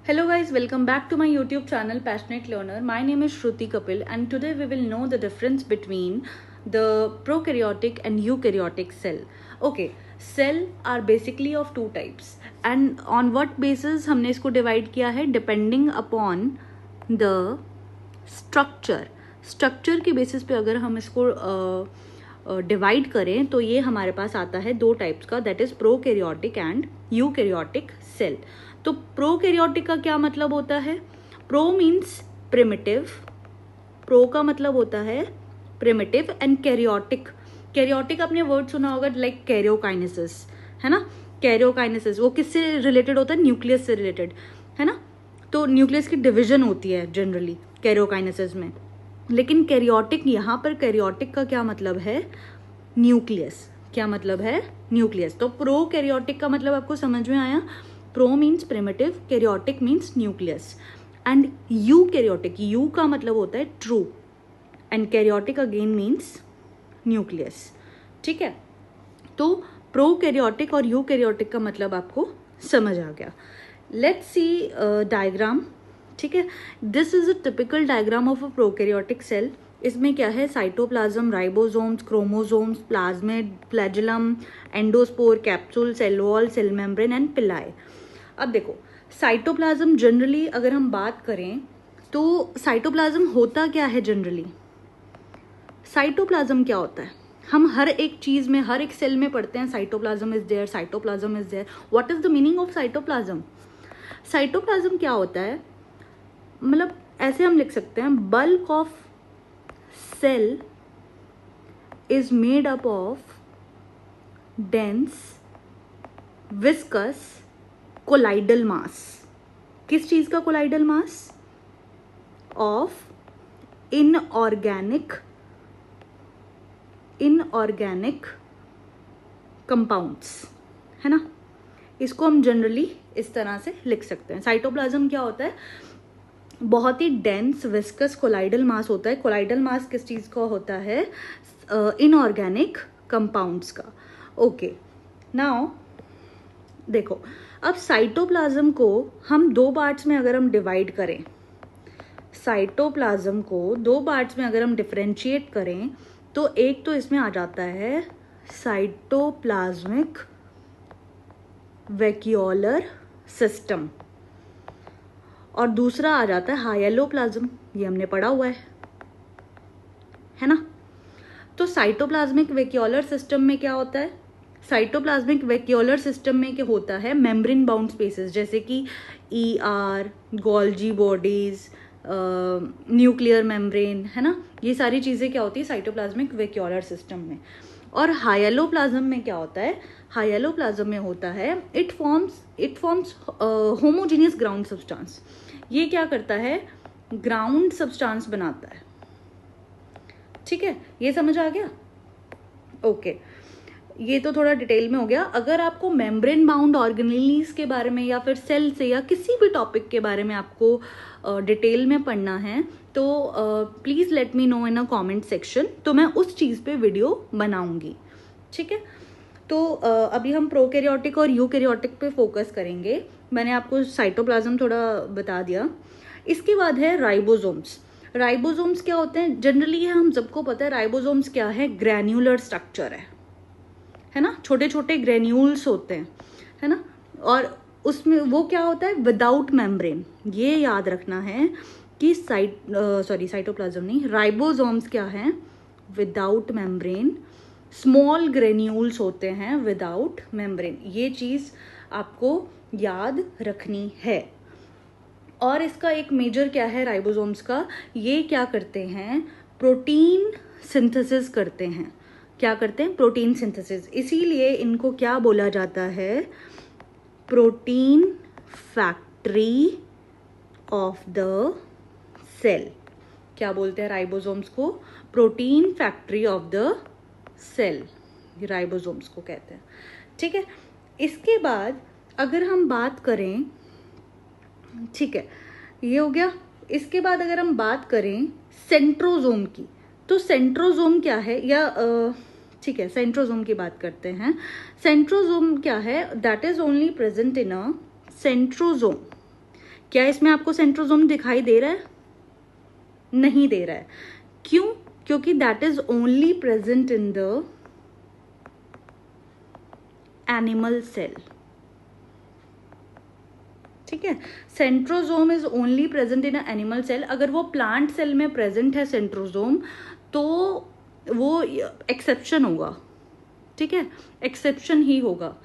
Hello guys, welcome back to my YouTube channel Passionate Learner. My name is Shruti Kapil and today we will know the difference between the prokaryotic and eukaryotic cell. Okay, cell are basically of two types and on what basis हमने इसको divide किया है depending upon the structure के basis पे अगर हम इसको divide करें तो ये हमारे पास आता है दो टाइप्स का, that is prokaryotic and eukaryotic cell. तो प्रोकैरियोटिक का क्या मतलब होता है? प्रो मीन्स प्रिमिटिव, प्रो का मतलब होता है प्रिमिटिव एंड कैरियोटिक. कैरियोटिक आपने वर्ड सुना होगा लाइक कैरियोकाइनेसिस, है ना. कैरियोकाइनेसिस वो किससे रिलेटेड होता है? न्यूक्लियस से रिलेटेड, है ना. तो न्यूक्लियस की डिविजन होती है जनरली कैरियोकाइनेसिस में. लेकिन कैरियोटिक, यहाँ पर कैरियोटिक का क्या मतलब है? न्यूक्लियस. क्या मतलब है? न्यूक्लियस. तो प्रो कैरियोटिक का मतलब आपको समझ में आया? Pro means primitive, karyotic means nucleus. And eukaryotic, eu का मतलब होता है true and karyotic again means nucleus. ठीक है, तो प्रो कैरियोटिक और यू कैरियोटिक का मतलब आपको समझ आ गया. Let's see diagram. ठीक है, this is a typical diagram of a prokaryotic cell. इसमें क्या है? Cytoplasm, ribosomes, chromosomes, plasmid, flagellum, endospore, capsule, cell wall, cell membrane and pili. अब देखो, साइटोप्लाज्म जनरली अगर हम बात करें तो साइटोप्लाज्म होता क्या है? जनरली साइटोप्लाज्म क्या होता है? हम हर एक चीज में, हर एक सेल में पढ़ते हैं cytoplasm is there, cytoplasm is there. What is the meaning of cytoplasm? Cytoplasm क्या होता है? मतलब ऐसे हम लिख सकते हैं, bulk of cell is made up of dense viscous colloidal mass. किस चीज का colloidal mass? Of inorganic compounds, है ना. इसको हम जनरली इस तरह से लिख सकते हैं. साइटोप्लाज्म क्या होता है? बहुत ही डेंस विस्कस कोलाइडल मास होता है. कोलाइडल मास किस चीज का होता है? इनऑर्गेनिक कंपाउंड्स का. ओके, नाउ देखो, अब साइटोप्लाज्म को हम दो पार्ट्स में अगर हम डिवाइड करें, साइटोप्लाज्म को दो पार्ट्स में अगर हम डिफरेंशिएट करें तो एक तो इसमें आ जाता है साइटोप्लाज्मिक वैक्यूलर सिस्टम और दूसरा आ जाता है हाइलोप्लाज्म. ये हमने पढ़ा हुआ है ना. तो साइटोप्लाज्मिक वैक्यूलर सिस्टम में क्या होता है? साइटोप्लाज्मिक वैक्यूलर सिस्टम में क्या होता है? मेम्ब्रेन बाउंड स्पेसेस, जैसे कि ER, Golgi bodies, nuclear membrane, है ना. ये सारी चीजें क्या होती है साइटोप्लाज्मिक वैक्यूलर सिस्टम में. और हाइलोप्लाज्म में क्या होता है? हाइलोप्लाज्म में होता है it forms homogeneous ground substance. ये क्या करता है? ग्राउंड सब्सटेंस बनाता है. ठीक है, ये समझ आ गया? ओके, ये तो थोड़ा डिटेल में हो गया. अगर आपको मेम्ब्रेन बाउंड ऑर्गेनेल्स के बारे में या फिर सेल से या किसी भी टॉपिक के बारे में आपको डिटेल में पढ़ना है तो please let me know in a comment section, तो मैं उस चीज पे वीडियो बनाऊंगी. ठीक है, तो अभी हम प्रोकैरियोटिक और यूकैरियोटिक पे फोकस करेंगे. मैंने आपको साइटोप्लाज्म थोड़ा बता दिया. इसके बाद है राइबोसोम्स. राइबोसोम्स क्या होते हैं? जनरली हम सबको पता है राइबोसोम्स क्या है? ग्रैन्युलर स्ट्रक्चर है ना. छोटे छोटे ग्रेन्यूल्स होते हैं, है ना. और उसमें वो क्या होता है? Without membrane. ये याद रखना है कि साइटोप्लाज्म नहीं, राइबोसोम्स क्या है? Without membrane. स्मॉल ग्रेन्यूल्स होते हैं विदाउट मेम्ब्रेन. ये चीज आपको याद रखनी है. और इसका एक मेजर क्या है राइबोसोम्स का? ये क्या करते हैं? प्रोटीन सिंथेसिस करते हैं. क्या करते हैं? Protein synthesis. इसीलिए इनको क्या बोला जाता है? Protein factory of the cell. क्या बोलते हैं राइबोसोम्स को? Protein factory of the cell, ribosomes को कहते हैं. ठीक है, इसके बाद अगर हम बात करें, ठीक है, ये हो गया. इसके बाद अगर हम बात करें सेंट्रोजोम की, तो सेंट्रोजोम क्या है? या ठीक है, सेंट्रोजोम की बात करते हैं. सेंट्रोजोम क्या है? That is only present in a centrosome. क्या इसमें आपको सेंट्रोसोम दिखाई दे रहा है? नहीं दे रहा है। क्यों? क्योंकि that is only present in the animal cell. ठीक है, centrosome is only present in animal cell. अगर वो प्लांट सेल में प्रेजेंट है सेंट्रोसोम तो वो एक्सेप्शन होगा। ठीक है, एक्सेप्शन ही होगा।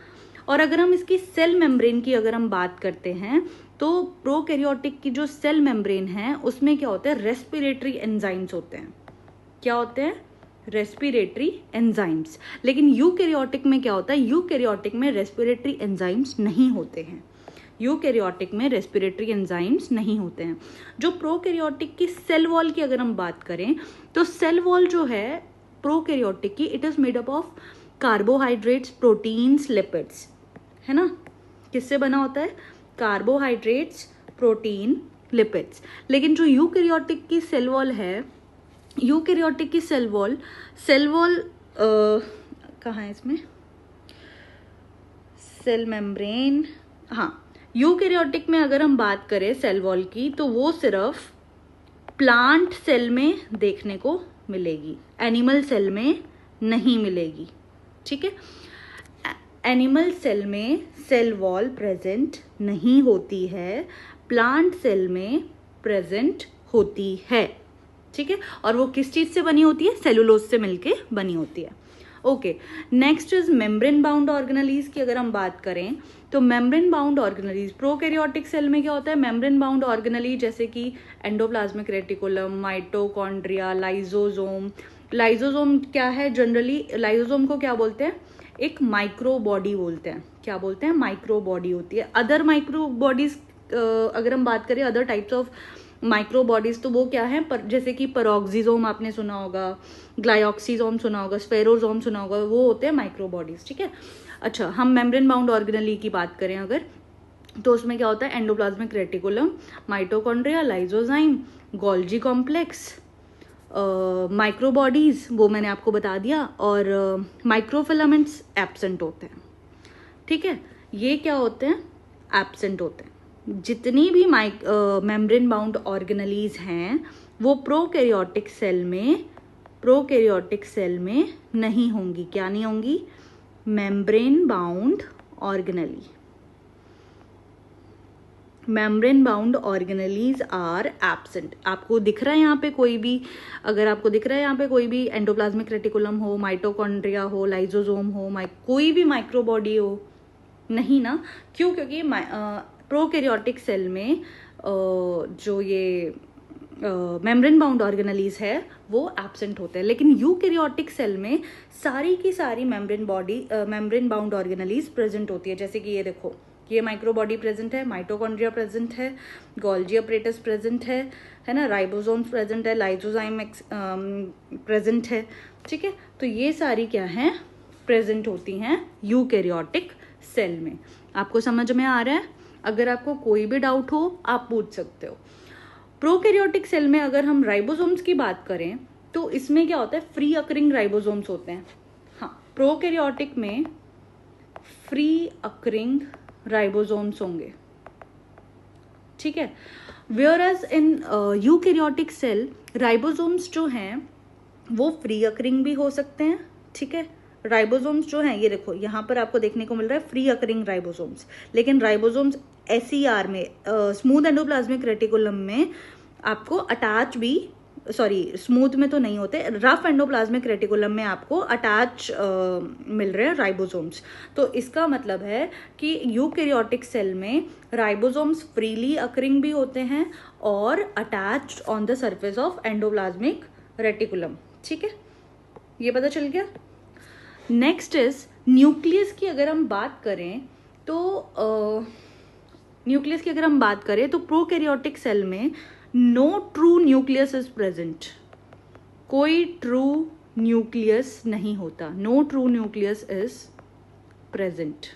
और अगर हम इसकी सेल मेम्ब्रेन की अगर हम बात करते हैं तो प्रोकैरियोटिक की जो सेल मेम्ब्रेन है उसमें क्या होता है? रेस्पिरेटरी एंजाइम्स होते हैं। क्या होते हैं? Respiratory enzymes. लेकिन यूकैरियोटिक में क्या होता है? यूकैरियोटिक में रेस्पिरेटरी एंजाइम्स नहीं होते हैं। यूकैरियोटिक में रेस्पिरेटरी एंजाइम्स नहीं होते हैं। जो प्रोकैरियोटिक की सेल वॉल की अगर हम बात करें तो सेल वॉल जो है प्रोकैरियोटिक की, it is made up of carbohydrates, proteins, lipids, है ना? किससे बना होता है? Carbohydrates, protein, lipids. लेकिन जो यूकैरियोटिक की सेल वॉल है, यूकैरियोटिक की सेल वॉल कहाँ है इसमें? सेल मेम्ब्रेन, हाँ, यूकैरियोटिक में अगर हम बात करें सेल वॉल की तो वो सिर्फ प्लांट सेल में देखने को मिलेगी, एनिमल सेल में नहीं मिलेगी। ठीक है, एनिमल सेल में सेल वॉल प्रेजेंट नहीं होती है, प्लांट सेल में प्रेजेंट होती है। ठीक है, और वो किस चीज से बनी होती है? सेलुलोज से मिलके बनी होती है। Okay, next is membrane bound organelles की अगर हम बात करें तो membrane bound organelles prokaryotic cell में क्या होता है? मेम्ब्रेन बाउंड ऑर्गेनेली जैसे कि endoplasmic reticulum, mitochondria, lysosome. Lysosome क्या है? जनरली लाइजोसोम को क्या बोलते हैं? एक माइक्रो बॉडी बोलते हैं। क्या बोलते हैं? माइक्रो बॉडी होती है। अदर माइक्रो बॉडीज अगर हम बात करें, other types of micro bodies, तो वो क्या है? जैसे कि पेरोक्सिसोम आपने सुना होगा, ग्लाइऑक्सीसोम सुना होगा, स्पेरोसोम सुना होगा, वो होते हैं माइक्रो बॉडीज। ठीक है, अच्छा, हम मेम्ब्रेन बाउंड ऑर्गेनेली की बात करें अगर, तो उसमें क्या होता है? Endoplasmic reticulum, mitochondria, lysozyme, Golgi complex, micro bodies, वो मैंने आपको बता दिया, और माइक्रोफिलामेंट्स एब्सेंट होते हैं। ठीक है, ये क्या होते हैं? एब्सेंट होते हैं। जितनी भी मेम्ब्रेन बाउंड ऑर्गेनेलीज हैं वो प्रोकैरियोटिक सेल में नहीं होंगी। क्या नहीं होंगी? Membrane bound organelle. Membrane bound organelles are absent. आपको दिख रहा है यहाँ पे कोई भी, अगर आपको दिख रहा है यहाँ पे कोई भी एंडोप्लाज्मिक रेटिकुलम हो, माइटोकॉन्ड्रिया हो, लाइजोसोम हो, कोई भी माइक्रोबॉडी हो? नहीं ना। क्यों? क्योंकि प्रोकैरियोटिक सेल में जो ये मेम्ब्रेन बाउंड ऑर्गेनेलीज है वो एब्सेंट होते हैं। लेकिन यूकैरियोटिक सेल में सारी की सारी मेम्ब्रेन बाउंड ऑर्गेनेलीज प्रेजेंट होती है। जैसे कि ये देखो, ये माइक्रोबॉडी प्रेजेंट है, माइटोकॉन्ड्रिया प्रेजेंट है, गोल्जी अपरेटस प्रेजेंट है ना, राइबोसोम्स प्रेजेंट है, लाइसोजाइम प्रेजेंट है। ठीक है, तो ये सारी क्या है? प्रेजेंट होती हैं यूकैरियोटिक सेल में। आपको समझ में आ रहा है? अगर आपको कोई भी डाउट हो आप पूछ सकते हो। प्रोकैरियोटिक सेल में अगर हम राइबोसोम्स की बात करें तो इसमें क्या होता है? फ्री अकरिंग राइबोसोम्स होते हैं। हाँ, प्रोकैरियोटिक में फ्री अकरिंग राइबोसोम्स होंगे। ठीक है, whereas in eukaryotic cell ribosomes जो हैं वो फ्री अकरिंग भी हो सकते हैं। ठीक है, राइबोसोम्स जो हैं, ये देखो यहाँ पर आपको देखने को मिल रहा है फ्री अकरिंग राइबोसोम्स। लेकिन राइबोसोम्स SER में, स्मूथ एंडोप्लाज्मिक रेटिकुलम में आपको अटैच भी, सॉरी स्मूथ में तो नहीं होते, रफ एंडोप्लाज्मिक रेटिकुलम में आपको अटैच मिल रहे हैं राइबोसोम्स। तो इसका मतलब है कि यूकैरियोटिक सेल में राइबोसोम्स फ्रीली अकरिंग भी होते हैं और attached on the surface of endoplasmic reticulum. ठीक है, ये पता चल गया। नेक्स्ट इज न्यूक्लियस की अगर हम बात करें तो प्रोकैरियोटिक सेल में no true nucleus is present. कोई ट्रू न्यूक्लियस नहीं होता। No true nucleus is present.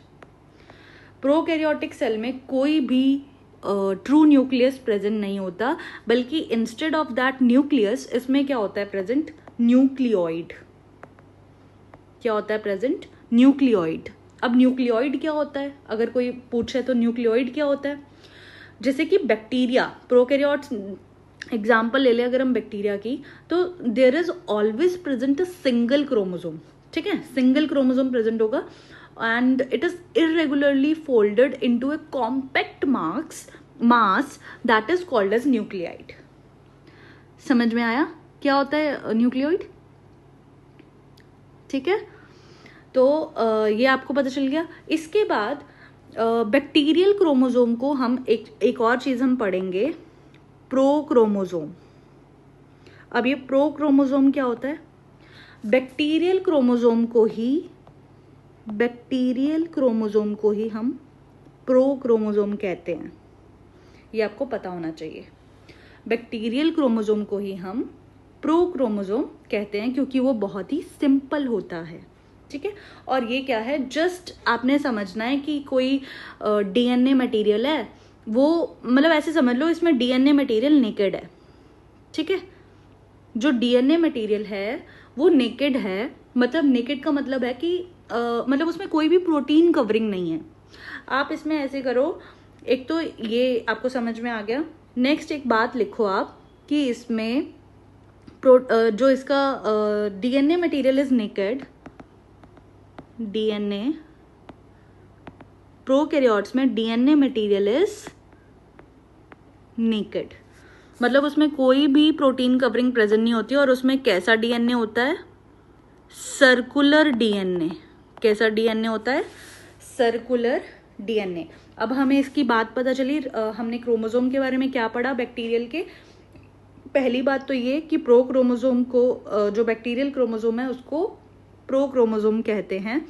Prokaryotic cell में कोई भी ट्रू न्यूक्लियस प्रेजेंट नहीं होता, बल्कि इंस्टेड ऑफ दैट न्यूक्लियस इसमें क्या होता है प्रेजेंट? न्यूक्लियोइड। क्या होता है प्रेजेंट? न्यूक्लियोइड। अब न्यूक्लियोइड क्या होता है? अगर कोई पूछे तो न्यूक्लियोइड क्या होता है? जैसे कि बैक्टीरिया, प्रोकैरियोट्स एग्जाम्पल ले ले अगर हम बैक्टीरिया की, तो there is always present a single chromosome, ठीक है, सिंगल क्रोमोसोम प्रेजेंट होगा and it is irregularly folded into a compact mass that is called as nucleoid. समझ में आया क्या होता है न्यूक्लियोइड? ठीक है, तो ये आपको पता चल गया। इसके बाद बैक्टीरियल क्रोमोसोम को हम एक और चीज हम पढ़ेंगे, प्रोक्रोमोसोम। अब ये प्रोक्रोमोसोम क्या होता है? बैक्टीरियल क्रोमोसोम को ही हम प्रोक्रोमोसोम कहते हैं, ये आपको पता होना चाहिए। बैक्टीरियल क्रोमोसोम को ही हम प्रोक्रोमोसोम कहते हैं क्योंकि वो बहुत ही सिंपल होता है, ठीक है। और ये क्या है, जस्ट आपने समझना है कि कोई डीएनए मटेरियल है, वो मतलब ऐसे समझ लो इसमें डीएनए मटेरियल नेकेड है, ठीक है। जो डीएनए मटेरियल है वो नेकेड है, मतलब नेकेड का मतलब है कि मतलब उसमें कोई भी प्रोटीन कवरिंग नहीं है। आप इसमें ऐसे करो, एक तो ये आपको समझ में आ गया। नेक्स्ट एक बात लिखो आप कि इसमें जो इसका DNA material is naked, DNA prokaryotes में डीएनए मटेरियल इज नेकेड, मतलब उसमें कोई भी प्रोटीन कवरिंग प्रेजेंट नहीं होती। और उसमें कैसा डीएनए होता है? Circular DNA. कैसा डीएनए होता है? Circular DNA. अब हमें इसकी बात पता चली, हमने क्रोमोसोम के बारे में क्या पढ़ा बैक्टीरियल के। पहली बात तो ये कि प्रोक्रोमोसोम को, जो बैक्टीरियल क्रोमोसोम है उसको प्रोक्रोमोसोम कहते हैं।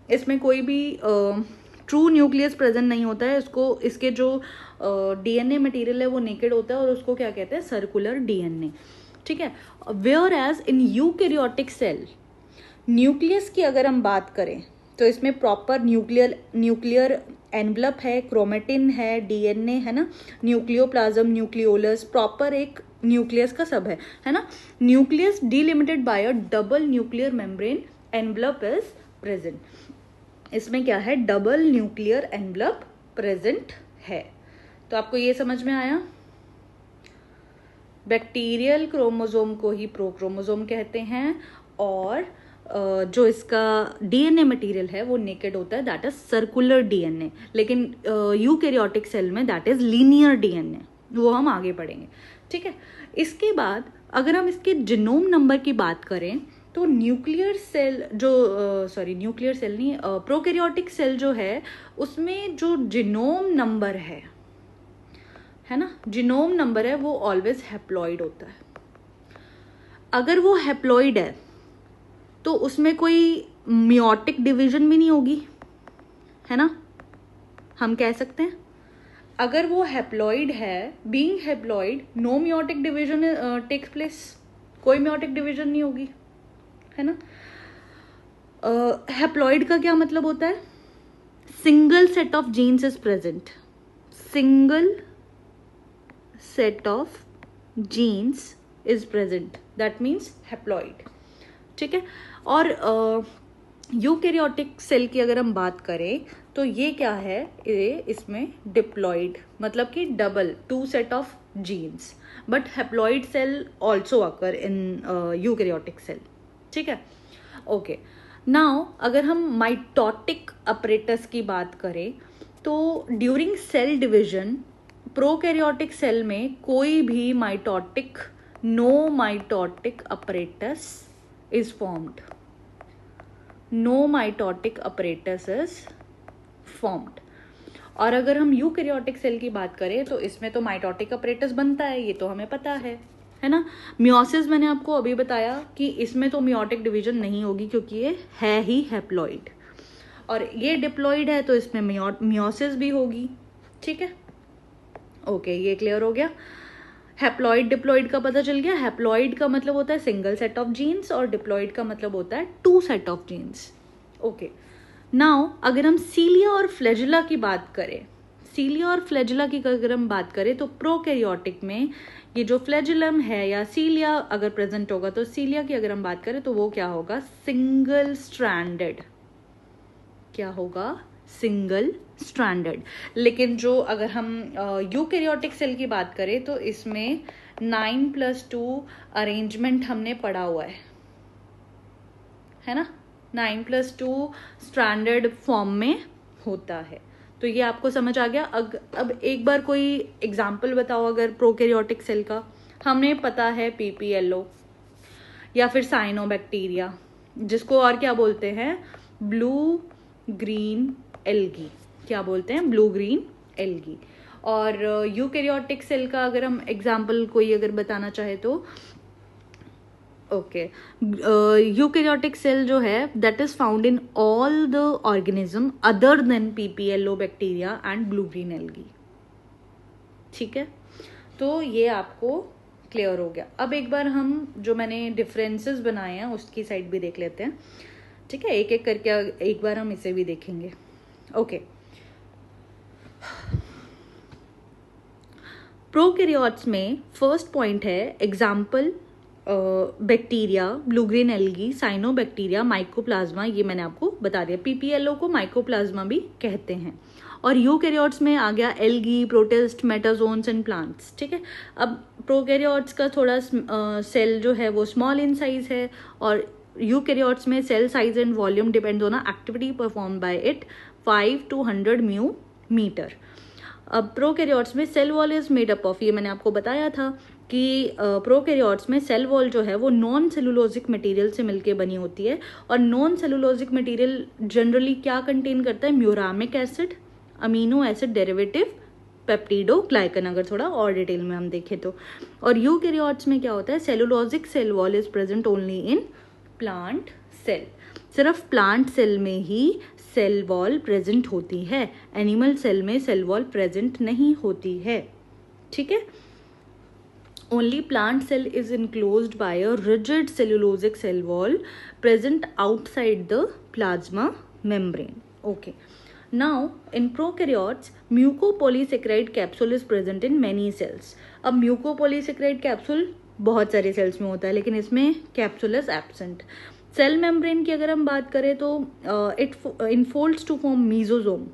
इसमें कोई भी ट्रू न्यूक्लियस प्रेजेंट नहीं होता है, इसको इसके जो डीएनए मटेरियल है वो नेकेड होता है और उसको क्या कहते हैं? सर्कुलर डीएनए, ठीक है। Whereas in eukaryotic cell, nucleus की अगर हम बात करें तो इसमें प्रॉपर न्यूक्लियर एनवलप है, क्रोमेटिन है, डीएनए है ना, न्यूक्लियोप्लाज्म, न्यूक्लियोलस, प्रॉपर एक न्यूक्लियस का सब है ना। Nucleus delimited by a double nuclear membrane envelope is present. इसमें क्या है? डबल न्यूक्लियर एनवलप प्रेजेंट है। तो आपको ये समझ में आया? बैक्टीरियल क्रोमोसोम को ही प्रोक्रोमोसोम कहते हैं और जो इसका डीएनए मटेरियल है वो नेकेड होता है, दैट इज सर्कुलर डीएनए। लेकिन यूकैरियोटिक सेल में दैट इज लीनियर डीएनए, वो हम आगे पढ़ेंगे, ठीक है। इसके बाद अगर हम इसके जीनोम नंबर की बात करें तो न्यूक्लियर सेल न्यूक्लियर सेल नहीं, प्रोकैरियोटिक सेल जो है उसमें जो जीनोम नंबर है ना, जीनोम नंबर है वो ऑलवेज हैप्लॉइड होता है। अगर वो हैप्लॉइड है तो उसमें कोई मियोटिक डिवीजन भी नहीं होगी, है ना, हम कह सकते हैं। अगर वो हैप्लॉइड है, being haploid, no meiotic division takes place, कोई मियोटिक डिवीजन नहीं होगी, है ना। हैप्लॉइड का क्या मतलब होता है? Single set of genes is present, single set of genes is present, that means haploid, ठीक है। और यूकैरियोटिक सेल की अगर हम बात करें तो ये क्या है? इसमें डिप्लॉइड, मतलब कि double, 2 set of genes, but haploid cell also occur in eukaryotic cell, ठीक है। ओके, नाउ अगर हम माइटोटिक अपरेटस की बात करें तो during cell division prokaryotic cell में कोई भी no mitotic apparatus is formed. No mitotic apparatus is formed. और अगर हम यूकैरियोटिक सेल की बात करें तो इसमें तो माइटोटिक अपरेटस बनता है, ये तो हमें पता है ना। मियोसिस मैंने आपको अभी बताया कि इसमें तो मियोटिक डिवीजन नहीं होगी क्योंकि ये है ही हैप्लॉइड, और ये डिप्लॉइड है तो इसमें मियोसिस भी होगी, ठीक है। ओके, ये क्लियर हो गया। हैप्लॉइड डिप्लॉइड का पता चल गया। हैप्लॉइड का मतलब होता है सिंगल सेट ऑफ जीन्स और डिप्लॉइड का मतलब होता है 2 set of genes. Okay, now अगर हम सीलिया और फ्लैजिला की बात करें, सीलिया और फ्लैजिला की अगर हम बात करें तो प्रोकैरियोटिक में ये जो फ्लैजिलम है या सीलिया अगर प्रेजेंट होगा तो सीलिया की अगर हम बात करें तो वो क्या होगा? Single stranded. क्या होगा? Single stranded. लेकिन जो अगर हम यूकैरियोटिक सेल की बात करें तो इसमें 9+2 अरेंजमेंट हमने पढ़ा हुआ है ना, 9+2 स्ट्रैंडर्ड फॉर्म में होता है। तो ये आपको समझ आ गया। अब एक बार कोई एग्जाम्पल बताओ अगर प्रोकैरियोटिक सेल का। हमें पता है पीपीएलओ या फिर साइनोबैक्टीरिया, जिसको और क्या बोलते हैं, ब्लू ग्रीन एल्गी, क्या बोलते हैं, ब्लू ग्रीन एल्गी। और यूकैरियोटिक सेल का अगर हम एग्जाम्पल कोई अगर बताना चाहे तो ओके, यूकैरियोटिक सेल जो है that is found in all the organism other than PPLO bacteria and blue green algae. ठीक है, तो ये आपको क्लियर हो गया। अब एक बार हम जो मैंने डिफरेंसेस बनाए हैं उसकी साइड भी देख लेते हैं। ठीक है, एक एक करके एक बार हम इसे भी देखेंगे। ओके, प्रोकैरियोट्स में फर्स्ट पॉइंट है example bacteria, blue green algae, cyanobacteria, mycoplasma, ये मैंने आपको बता दिया। पीपीएलओ को माइकोप्लाज्मा भी कहते हैं। और यूकैरियोट्स में आ गया एल्गी, प्रोटिस्ट, मेटाजोन्स एंड प्लांट्स। ठीक है, अब प्रोकैरियोट्स का थोड़ा सेल जो है वो स्मॉल इन साइज है, और यूकैरियोट्स में cell size and volume depend on activity perform by it 5 to 100 mu metre. अब प्रोकैरियोट्स में cell wall is made up of, ये मैंने आपको बताया था कि प्रोकैरियोट्स में सेल वॉल जो है वो नॉन सेलुलोजिक मटेरियल से मिलके बनी होती है। और नॉन सेलुलोजिक मटेरियल जनरली क्या कंटेन करता है, muramic acid, amino acid derivative, peptidoglycan, अगर थोड़ा और डिटेल में हम देखें तो। और यूकैरियोट्स में क्या होता है, cellulosic cell wall is present only in plant cell. सिर्फ प्लांट सेल में ही सेल वॉल प्रेजेंट होती है, एनिमल सेल में सेल वॉल प्रेजेंट नहीं होती है। ठीक है, only plant cell is enclosed by a rigid cellulosic cell wall present outside the plasma membrane. Okay, now in prokaryotes mucopolysaccharide capsule is present in many cells. अब mucopolysaccharide capsule बहुत सारे sales में होता है, लेकिन इसमें capsule is absent. Cell membrane की अगर हम बात करें तो it infolds to form mesosome,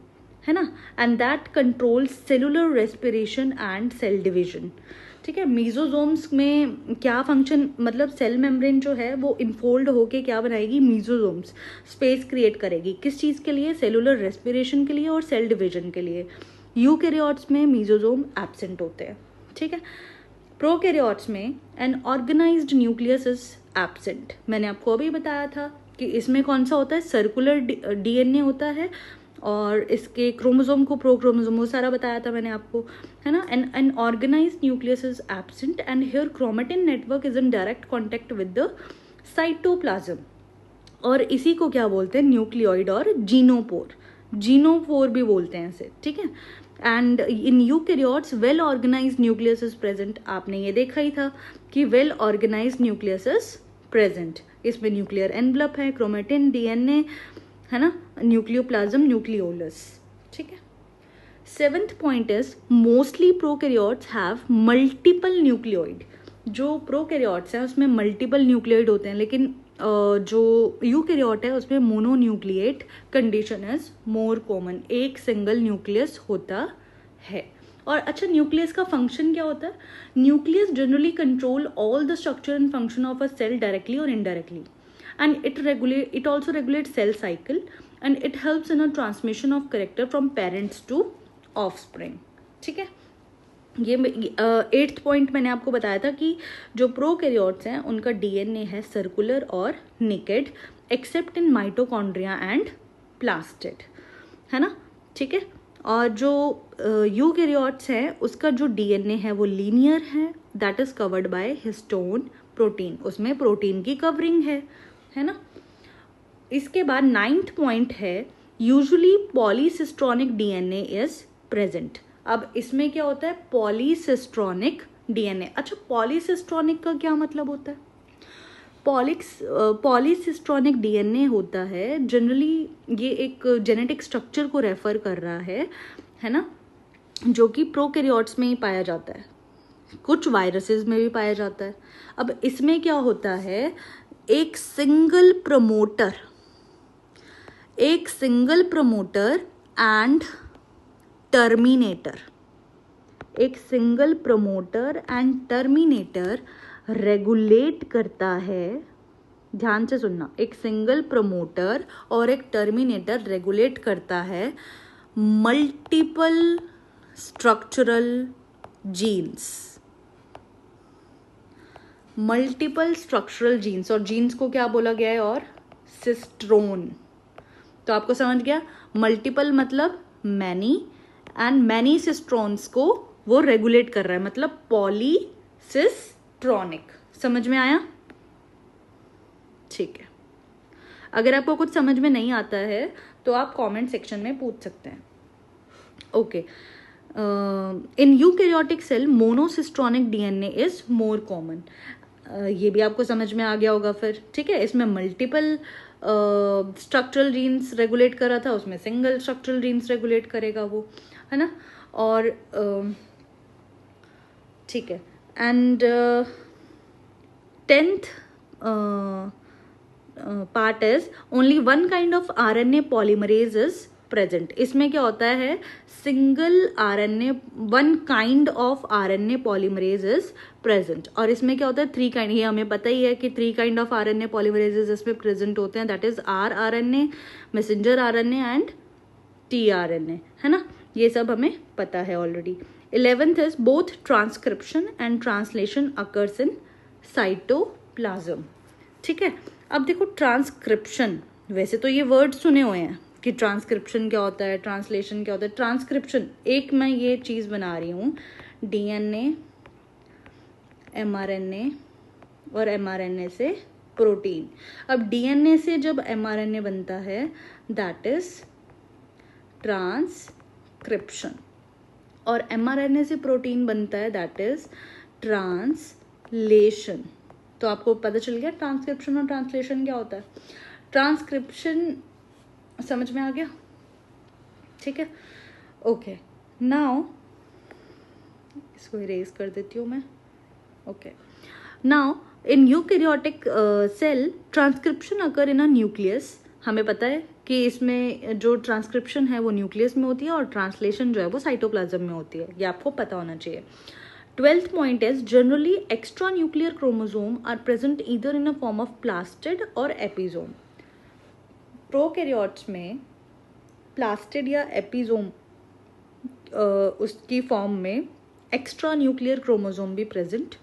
है ना, and that controls cellular respiration and cell division. ठीक है, मीजोजोम्स में क्या फंक्शन, मतलब सेल मेम्ब्रेन जो है वो इनफोल्ड होके क्या बनाएगी, मीजोजोम्स, स्पेस क्रिएट करेगी। किस चीज़ के लिए, सेलुलर रेस्पिरेशन के लिए और सेल डिविजन के लिए। यूकैरियोट्स में मीजोजोम एब्सेंट होते हैं। ठीक है, प्रोकैरियोट्स में an organised nucleus is absent. मैंने आपको अभी बताया था कि इसमें कौन सा होता है, सर्कुलर डीएनए होता है, और इसके क्रोमोसोम को प्रोक्रोमोसोम, वो सारा बताया था मैंने आपको, है ना। An organised nucleus is absent and here chromatin network is in direct contact with the cytoplasm, और इसी को क्या बोलते हैं, न्यूक्लियोइड और जीनोपोर, जीनोपोर भी बोलते हैं इसे। ठीक है, and in eukaryotes well organised nucleus is present. आपने ये देखा ही था कि well organised nucleus is present. इसमें न्यूक्लियर एनवलप है, क्रोमेटिन, डीएनए, है ना, न्यूक्लियोप्लाज्म, न्यूक्लियोलस। ठीक है, seventh point is mostly prokaryotes have multiple nucleoid. जो प्रोकैरियोट्स हैं उसमें मल्टीपल न्यूक्लियोइड होते हैं, लेकिन जो यूकैरियोट है उसमें मोनोन्यूक्लिएट कंडीशन इज मोर कॉमन, एक सिंगल न्यूक्लियस होता है। और अच्छा, न्यूक्लियस का फंक्शन क्या होता है, nucleus generally control all the structure and function of a cell directly और indirectly, and it also regulates cell cycle and it helps in a transmission of character from parents to offspring. ठीक है, ये 8th point मैंने आपको बताया था कि जो प्रोकैरियोट्स हैं उनका डीएनए है सर्कुलर और naked except in mitochondria and plastid, है ना। ठीक है, और जो यूकैरियोट्स हैं उसका जो डीएनए है वो लीनियर है, that is covered by histone protein, उसमें प्रोटीन की कवरिंग है ना। इसके बाद 9th पॉइंट है usually polycistronic DNA is present. अब इसमें क्या होता है, पॉलीसिस्ट्रॉनिक डीएनए। अच्छा, पॉलीसिस्ट्रॉनिक का क्या मतलब होता है, पॉलीसिस्ट्रॉनिक डीएनए होता है जनरली, ये एक जेनेटिक स्ट्रक्चर को रेफर कर रहा है ना, जो कि प्रोकैरियोट्स में ही पाया जाता है, कुछ वायरसेस में भी पाया जाता है। अब इसमें क्या होता है, एक सिंगल प्रमोटर एंड टर्मिनेटर, एक single promoter and terminator regulate करता है, ध्यान से सुनना, एक सिंगल प्रमोटर और एक टर्मिनेटर रेगुलेट करता है multiple structural genes, multiple structural genes, और जीन्स को क्या बोला गया है, और सिस्ट्रोन। तो आपको समझ गया, मल्टीपल मतलब मैनी, एंड मैनी सिस्ट्रॉन्स को वो रेगुलेट कर रहा है, मतलब पॉलीसिस्ट्रॉनिक। समझ में आया? ठीक है। अगर आपको कुछ समझ में नहीं आता है तो आप कमेंट सेक्शन में पूछ सकते हैं। Okay, in eukaryotic cell monocistronic DNA is more common. ये भी आपको समझ में आ गया होगा फिर। ठीक है, इसमें मल्टीपल स्ट्रक्चरल जीन्स रेगुलेट कर रहा था, उसमें सिंगल स्ट्रक्चरल जीन्स रेगुलेट करेगा वो, है ना। और ठीक है, and 10th part is only one kind of RNA polymerase is present. इसमें क्या होता है, single RNA, one kind of RNA polymerase is present. और इसमें क्या होता है, 3 काइंड, ये हमें पता ही है कि 3 काइंड ऑफ आरएनए पॉलीमरेजेस इसमें प्रेजेंट होते हैं, that is RNA, messenger RNA and tRNA, है ना। ये सब हमें पता है already. 11th is both transcription and translation occurs in cytoplasm. ठीक है, अब देखो ट्रांसक्रिप्शन, वैसे तो ये वर्ड सुने हुए हैं कि ट्रांसक्रिप्शन क्या होता है, ट्रांसलेशन क्या होता है। ट्रांसक्रिप्शन, एक मैं ये चीज बना रही हूँ, डीएनए, एमआरएनए और एमआरएनए से प्रोटीन। अब डीएनए से जब एमआरएनए बनता है दैट इज ट्रांसक्रिप्शन, और एमआरएनए से प्रोटीन बनता है दैट इज ट्रांसलेशन। तो आपको पता चल गया ट्रांसक्रिप्शन और ट्रांसलेशन क्या होता है। ट्रांसक्रिप्शन समझ में आ गया? ठीक है, ओके। नाउ इसको इरेज कर देती हूँ मैं। Okay, now in eukaryotic cell transcription occur in a nucleus. हमें पता है कि इसमें जो ट्रांसक्रिप्शन है वो न्यूक्लियस में होती है और ट्रांसलेशन जो है वो साइटोप्लाज्म में होती है, ये आपको पता होना चाहिए। 12th point is generally extranuclear chromosome are present either in a form of plastid और एपिसोम। प्रोकैरियोट्स में प्लास्टिड या एपिसोम उसकी फॉर्म में एक्स्ट्रा न्यूक्लियर क्रोमोसोम भी प्रेजेंट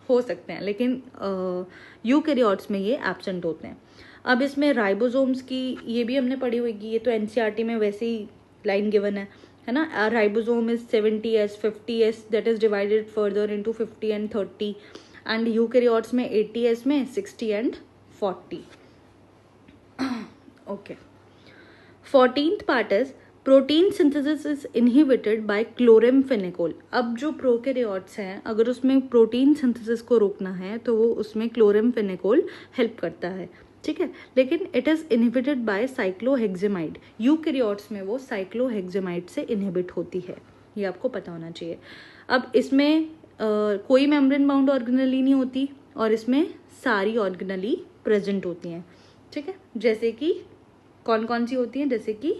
हो सकते हैं, लेकिन यूकैरियोट्स में ये एब्सेंट होते हैं। अब इसमें राइबोसोम्स की ये भी हमने पढ़ी होगी, ये तो एनसीईआरटी में वैसे ही लाइन गिवन है ना। Ribosome is 70s 50s, that is divided further into 50 and 30, and eukaryotes में 80s में 60 and 40। Okay, 14th part is protein synthesis is inhibited by chloramphenicol. अब जो प्रोकैरियोट्स हैं, अगर उसमें प्रोटीन सिंथेसिस को रोकना है तो वो उसमें क्लोरेमफेनिकोल हेल्प करता है। ठीक है, लेकिन it is inhibited by cycloheximide. Eukaryotes में वो साइक्लोहेक्सेमाइड से इनहिबिट होती है, ये आपको पता होना चाहिए। अब इसमें कोई मेम्ब्रेन बाउंड ऑर्गेनेली नहीं होती और इसमें सारी ऑर्गेनेली प्रेजेंट होती हैं। ठीक है, जैसे कि कौन कौन सी होती हैं, जैसे कि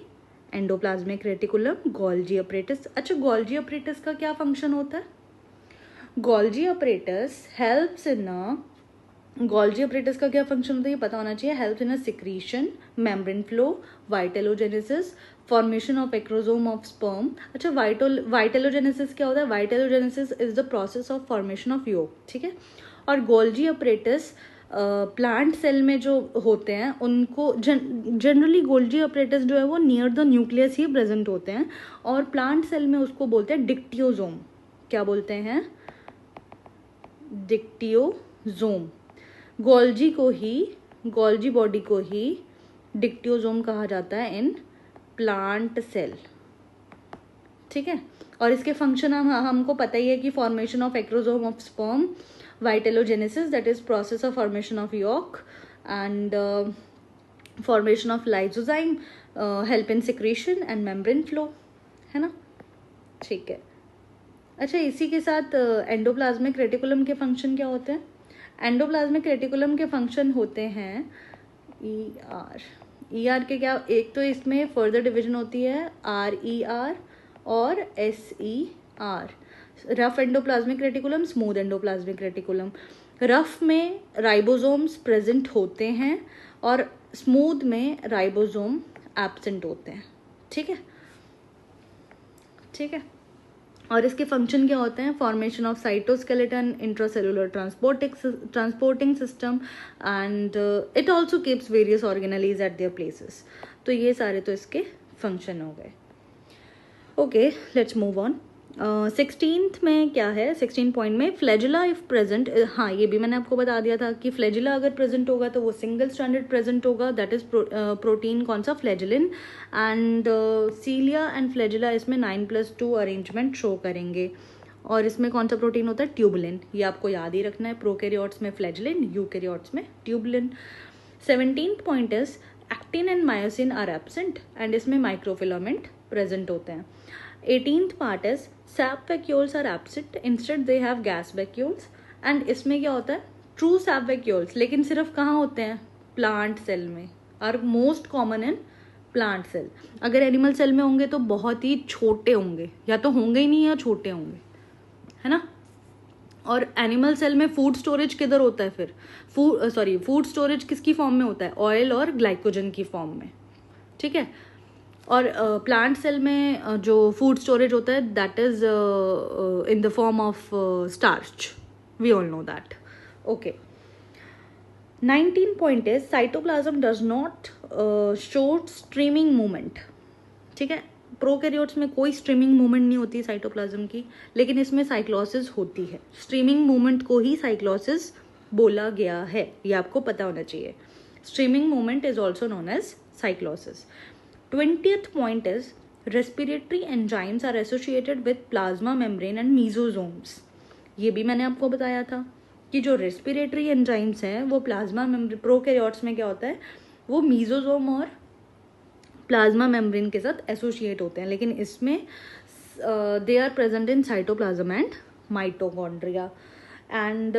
एंडोप्लाज्मिक रेटिकुलम, गोल्जी अपरेटस। अच्छा, गोल्जी अपरेटस का क्या फंक्शन होता है? Golgi apparatus helps in Golgi apparatus का क्या फंक्शन होता है ये पता होना चाहिए। Helps in a secretion, membrane flow, vitellogenesis, formation of acrosome of sperm. अच्छा, वाइटेलोजेनेसिस क्या होता है? Vitellogenesis is the process of formation of yolk. ठीक है, और गोल्जी अपरेटस प्लांट सेल में जो होते हैं उनको जनरली गोल्जी अपरेटस जो है वो near the nucleus he present होते हैं, और प्लांट सेल में उसको बोलते हैं डिक्टियोजोम। क्या बोलते हैं? डिक्टियोजोम। गोल्जी बॉडी को ही डिक्टियोजोम कहा जाता है इन प्लांट सेल। ठीक है, और इसके फंक्शन हमको पता ही है कि formation of acrosome of sperm, vitellogenesis that is process of formation of yolk, and formation of lysozyme, help in secretion and membrane flow, है ना। ठीक है, अच्छा, इसी के साथ एंडोप्लाज्मिक रेटिकुलम के फंक्शन क्या होते हैं? एंडोप्लाज्मिक रेटिकुलम के फंक्शन होते हैं ER के क्या, एक तो इसमें फर्दर डिवीजन होती है RER और SER, rough endoplasmic reticulum, smooth endoplasmic reticulum. Rough में राइबोसोम्स प्रेजेंट होते हैं और स्मूथ में राइबोसोम एब्सेंट होते हैं। ठीक है, ठीक है। और इसके फंक्शन क्या होते हैं? Formation of cytoskeleton, intracellular transporting system, and it also keeps various organelles eight there places. तो ये सारे तो इसके फंक्शन हो गए। Okay, let's move on. 16th में क्या है? 16 पॉइंट में फ्लैजिला इफ प्रेजेंट, हाँ ये भी मैंने आपको बता दिया था कि फ्लैजिला अगर प्रेजेंट होगा तो वो सिंगल स्ट्रैंडेड प्रेजेंट होगा, दैट इज प्रोटीन कौन सा? Flagellin. And cilia and flagella इसमें 9+2 अरेंजमेंट शो करेंगे। और इसमें कौन सा प्रोटीन होता है? ट्यूबुलिन। ये आपको याद ही रखना है, प्रोकैरियोट्स में फ्लैजिलिन, यूकैरियोट्स में tubulin. 17th point is actin and myosin are absent and इसमें माइक्रोफिलामेंट प्रेजेंट होते हैं। 18th part is sap vacuoles are absent, instead they have gas vacuoles. And इसमें क्या होता है? ट्रू सैप वैक्यूल्स, लेकिन सिर्फ कहाँ होते हैं? प्लांट सेल में, are most common in plant cell. अगर एनिमल सेल में होंगे तो बहुत ही छोटे होंगे, या तो होंगे ही नहीं या छोटे होंगे, है ना। और एनिमल सेल में फूड स्टोरेज किधर होता है फिर? फूड स्टोरेज किसकी फॉर्म में होता है? ऑयल और ग्लाइकोजन की फॉर्म में। ठीक है। और प्लांट सेल में जो फूड स्टोरेज होता है that is in the form of starch, we all know that. Okay, 19 point is cytoplasm does not show streaming movement. ठीक है, प्रोकैरियोट्स में कोई स्ट्रीमिंग मूवमेंट नहीं होती साइटोप्लाज्म की, लेकिन इसमें साइक्लोसिस होती है। स्ट्रीमिंग मूवमेंट को ही साइक्लोसिस बोला गया है, ये आपको पता होना चाहिए। Streaming movement is also known as cyclosis. 20th point is respiratory enzymes are associated with plasma membrane and mesosomes। ये भी मैंने आपको बताया था कि जो रेस्पिरेटरी एंजाइम्स हैं वो प्लाज्मा मेम्ब्रेन, प्रोकैरियोट्स में क्या होता है? वो मीजोसोम और प्लाज्मा मेम्ब्रेन के साथ एसोसिएट होते हैं, लेकिन इसमें they are present in cytoplasm and mitochondria. And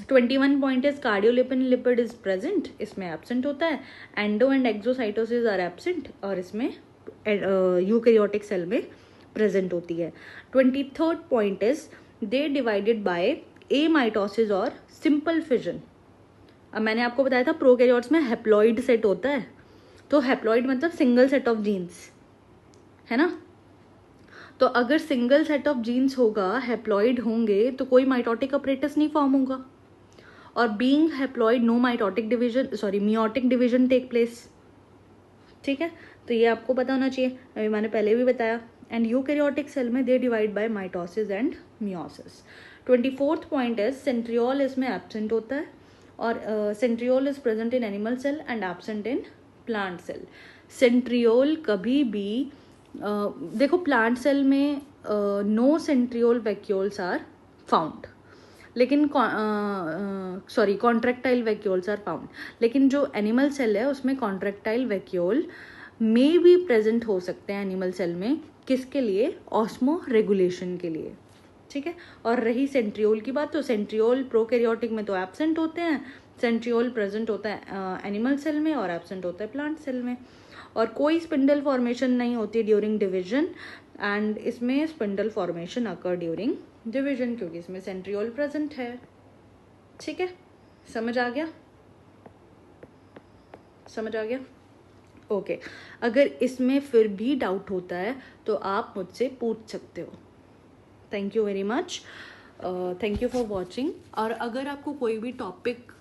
21 point is cardiolipin lipid is present, इसमें एब्सेंट होता है। Endo and exocytosis are absent और इसमें यूकैरियोटिक सेल में प्रेजेंट होती है। 23rd point is they divided by a mitosis और simple fission. अब मैंने आपको बताया था प्रोकैरियोट्स में हैप्लॉइड सेट होता है, तो हैप्लॉइड मतलब सिंगल सेट ऑफ जीन्स, है ना। तो अगर सिंगल सेट ऑफ जीन्स होगा, हैप्लॉइड होंगे, तो कोई माइटोटिक अपरेटस नहीं फॉर्म होगा। और being haploid no mitotic division, meiotic division take place. ठीक है, तो ये आपको पता होना चाहिए, अभी मैंने पहले भी बताया। एंड यूकैरियोटिक सेल में they divide by mitosis and meiosis. 24th point is centriole इसमें एब्सेंट होता है, और centriole is present in animal cell and absent in plant cell. Centriole कभी भी देखो प्लांट सेल में no centriole vacuoles are found, लेकिन कॉन्ट्रैक्टाइल वैक्यूल्स आर फाउंड। लेकिन जो एनिमल सेल है उसमें कॉन्ट्रैक्टाइल वैक्यूल में भी प्रेजेंट हो सकते हैं एनिमल सेल में, किसके लिए? ऑस्मो रेगुलेशन के लिए। ठीक है, और रही सेंट्रियोल की बात, तो सेंट्रियोल प्रोकैरियोटिक में तो एब्सेंट होते हैं, सेंट्रियोल प्रेजेंट होता है एनिमल सेल में और एब्सेंट होता है प्लांट सेल में। और कोई स्पिंडल फॉर्मेशन नहीं होती ड्यूरिंग डिवीजन, एंड इसमें स्पिंडल फॉर्मेशन अकर ड्यूरिंग डिवीजन, क्योंकि इसमें सेंट्रियोल प्रेजेंट है। ठीक है, समझ आ गया? समझ आ गया? ओके, अगर इसमें फिर भी डाउट होता है तो आप मुझसे पूछ सकते हो। Thank you very much, thank you for watching. और अगर आपको कोई भी टॉपिक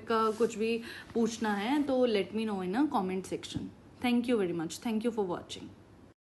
का कुछ भी पूछना है तो let me know in a comment section. Thank you very much, thank you for watching.